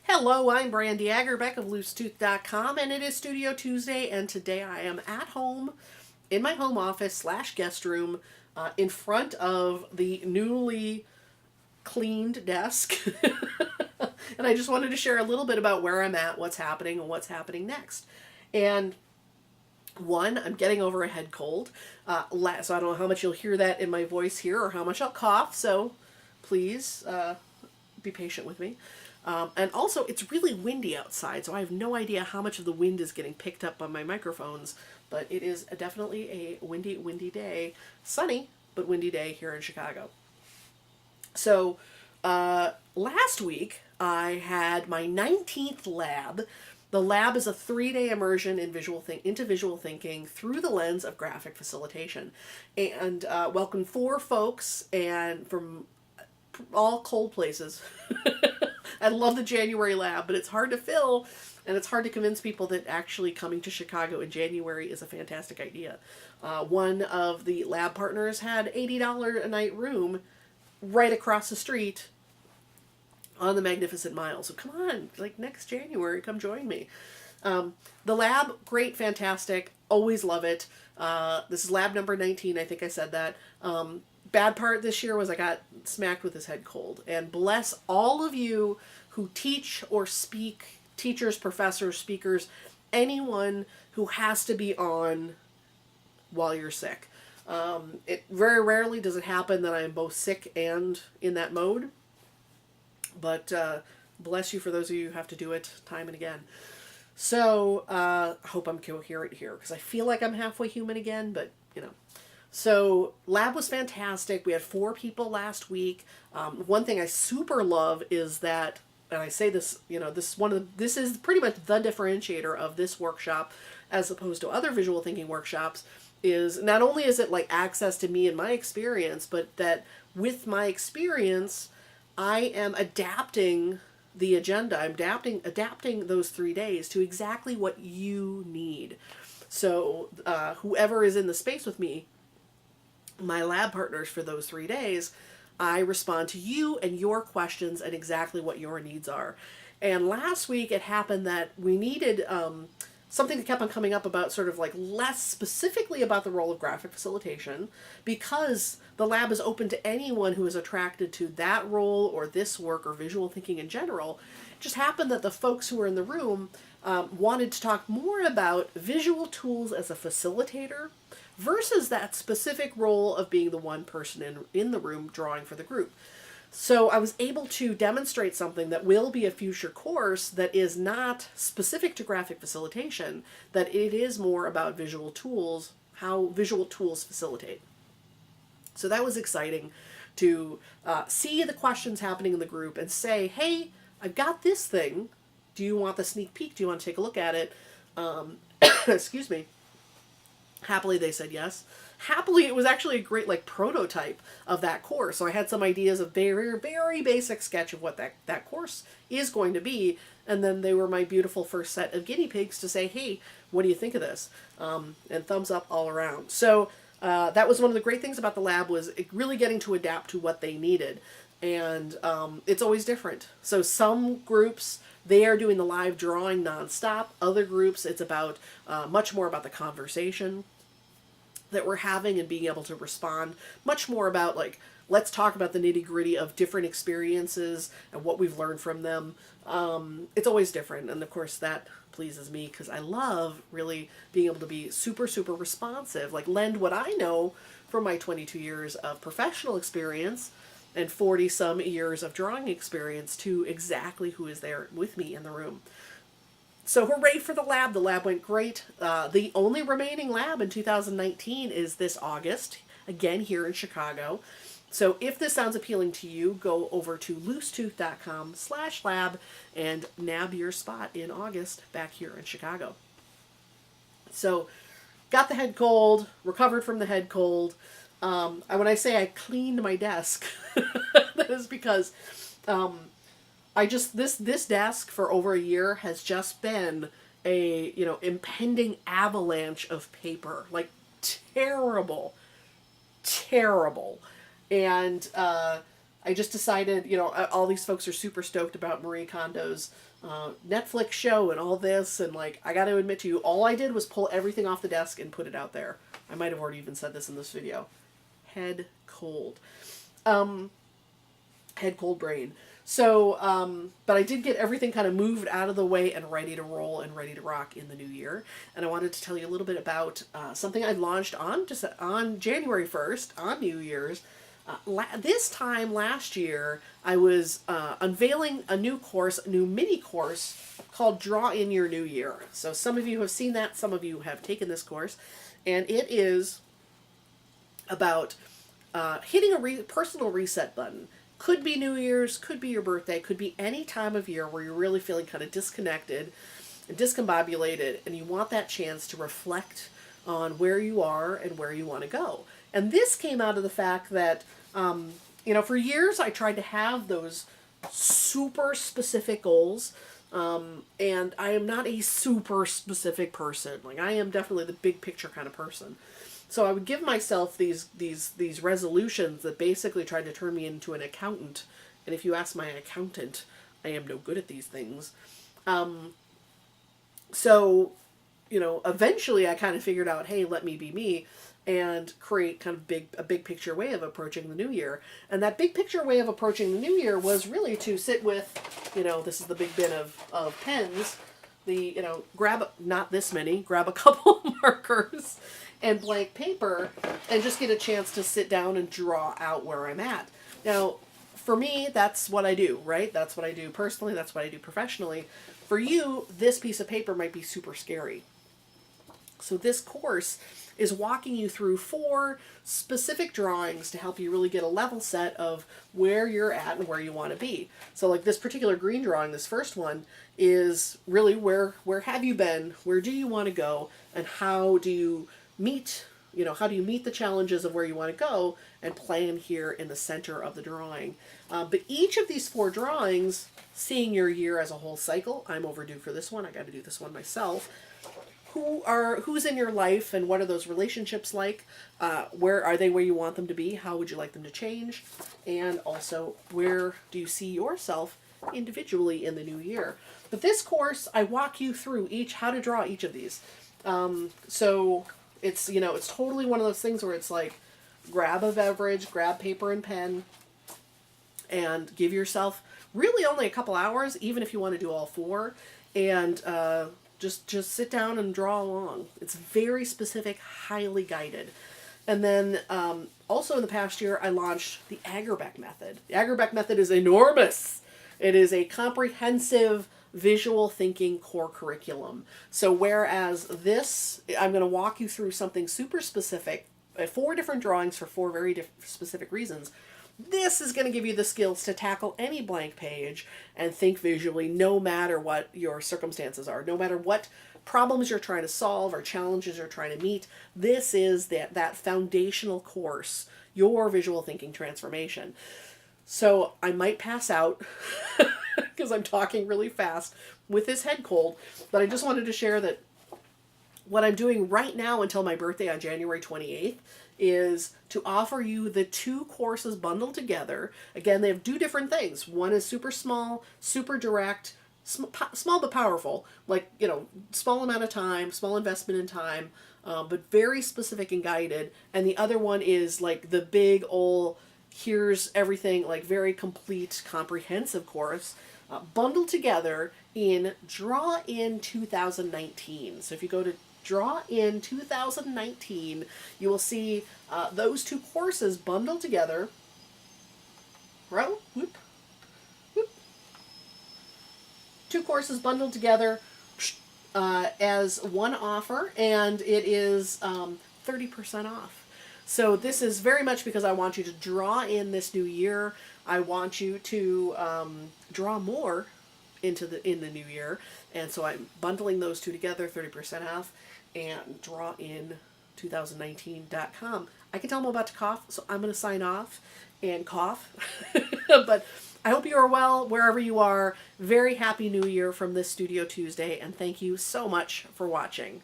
Hello, I'm Brandy Agerbeck of LooseTooth.com, and it is Studio Tuesday, and today I am at home in my home office slash guest room in front of the newly cleaned desk. And I just wanted to share a little bit about where I'm at, what's happening, and what's happening next. And one, I'm getting over a head cold. So I don't know how much you'll hear that in my voice here or how much I'll cough, so please be patient with me. And also, it's really windy outside, so I have no idea how much of the wind is getting picked up by my microphones, but it is definitely a windy, windy day. Sunny, but windy day here in Chicago. So, last week, I had my 19th lab. The lab is a 3-day immersion in into visual thinking through the lens of graphic facilitation. And welcomed 4 folks and from all cold places. I love the January lab, but it's hard to fill, and it's hard to convince people that actually coming to Chicago in January is a fantastic idea. One of the lab partners had $80 a night room right across the street on the Magnificent Mile. So come on, like next January, come join me. The lab, great, fantastic, always love it. This is lab number 19, I think I said that. Bad part this year was I got smacked with this head cold. And bless all of you who teach or speak, teachers, professors, speakers, anyone who has to be on while you're sick. It very rarely does it happen that I am both sick and in that mode. But bless you for those of you who have to do it time and again. So I hope I'm coherent here because I feel like I'm halfway human again, but you know. So lab was fantastic. We had 4 people last week. One thing I super love is that, and I say this, this is pretty much the differentiator of this workshop as opposed to other visual thinking workshops, is not only is it like access to me and my experience, but that with my experience, I am adapting the agenda. I'm adapting those 3 days to exactly what you need. So whoever is in the space with me, my lab partners for those 3 days, I respond to you and your questions and exactly what your needs are. And last week it happened that we needed something that kept on coming up about sort of like less specifically about the role of graphic facilitation, because the lab is open to anyone who is attracted to that role or this work or visual thinking in general. It just happened that the folks who were in the room wanted to talk more about visual tools as a facilitator versus that specific role of being the one person in the room drawing for the group. So I was able to demonstrate something that will be a future course that is not specific to graphic facilitation, that it is more about visual tools, how visual tools facilitate. So that was exciting to see the questions happening in the group and say, hey, I've got this thing. Do you want the sneak peek? Do you want to take a look at it? Excuse me. Happily, they said yes. Happily, it was actually a great prototype of that course. So I had some ideas of very, very basic sketch of what that course is going to be. And then they were my beautiful first set of guinea pigs to say, hey, what do you think of this? And thumbs up all around. So that was one of the great things about the lab, was really getting to adapt to what they needed. And it's always different. So some groups, they are doing the live drawing nonstop. Other groups, it's about much more about the conversation that we're having and being able to respond. Much more about let's talk about the nitty gritty of different experiences and what we've learned from them. It's always different. And of course that pleases me because I love really being able to be super, super responsive. Lend what I know from my 22 years of professional experience and 40 some years of drawing experience to exactly who is there with me in the room. So hooray for the lab. The lab went great. The only remaining lab in 2019 is this August, again here in Chicago. So if this sounds appealing to you, go over to loosetooth.com/lab and nab your spot in August back here in Chicago. So got the head cold, recovered from the head cold. When I say I cleaned my desk, that is because this desk for over a year has just been a impending avalanche of paper, terrible. And I just decided, you know, all these folks are super stoked about Marie Kondo's Netflix show and all this, and like, I got to admit to you, all I did was pull everything off the desk and put it out there. I might have already even said this in this video. Head cold. Head cold brain. So, but I did get everything kind of moved out of the way and ready to roll and ready to rock in the new year. And I wanted to tell you a little bit about something I launched on January 1st, on New Year's. This time last year, I was unveiling a new course, a new mini course called Draw in Your New Year. So some of you have seen that, some of you have taken this course, and it is about hitting a personal reset button. Could be New Year's, could be your birthday, could be any time of year where you're really feeling kind of disconnected and discombobulated, and you want that chance to reflect on where you are and where you want to go. And this came out of the fact that, you know, for years I tried to have those super specific goals, and I am not a super specific person. Like, I am definitely the big picture kind of person. So I would give myself these resolutions that basically tried to turn me into an accountant. And if you ask my accountant, I am no good at these things. So, you know, eventually I kind of figured out, hey, let me be me, and create kind of a big picture way of approaching the new year. And that big picture way of approaching the new year was really to sit with, you know, this is the big bin of pens, you know, not this many, grab a couple markers and blank paper, and just get a chance to sit down and draw out where I'm at. Now, for me, that's what I do, right? That's what I do personally, that's what I do professionally. For you, this piece of paper might be super scary. So this course is walking you through 4 specific drawings to help you really get a level set of where you're at and where you want to be. So like this particular green drawing, this first one, is really where have you been, where do you want to go, and how do you meet the challenges of where you want to go and plan here in the center of the drawing. But each of these 4 drawings, seeing your year as a whole cycle, I'm overdue for this one, I got to do this one myself. Who's in your life and what are those relationships like? Where are they where you want them to be? How would you like them to change? And also, where do you see yourself individually in the new year? But this course, I walk you through how to draw each of these. So it's, you know, it's totally one of those things where it's like, grab a beverage, grab paper and pen, and give yourself really only a couple hours, even if you want to do all 4, and just sit down and draw along. It's very specific, highly guided. And then also in the past year, I launched the Agerbeck method. The Agerbeck method is enormous. It is a comprehensive visual thinking core curriculum. So whereas this, I'm going to walk you through something super specific, 4 different drawings for 4 very specific reasons. This is going to give you the skills to tackle any blank page and think visually, no matter what your circumstances are, no matter what problems you're trying to solve or challenges you're trying to meet. This is that foundational course, your visual thinking transformation. So I might pass out because I'm talking really fast with this head cold, but I just wanted to share that what I'm doing right now until my birthday on January 28th is to offer you the 2 courses bundled together. Again, they have 2 different things. One is super small, super direct, small but powerful, like, you know, small amount of time, small investment in time, but very specific and guided. And the other one is like the big old, here's everything, like very complete, comprehensive course, bundled together in Draw In 2019. So if you go to Draw In 2019, you will see those 2 courses bundled together. Whoop, whoop. 2 courses bundled together as one offer, and it is 30% off. So this is very much because I want you to draw in this new year. I want you to draw more in the new year, and so I'm bundling those 2 together, 30% off, and drawin2019.com. I can tell I'm about to cough, so I'm going to sign off and cough. But I hope you are well wherever you are. Very happy New Year from this Studio Tuesday, and thank you so much for watching.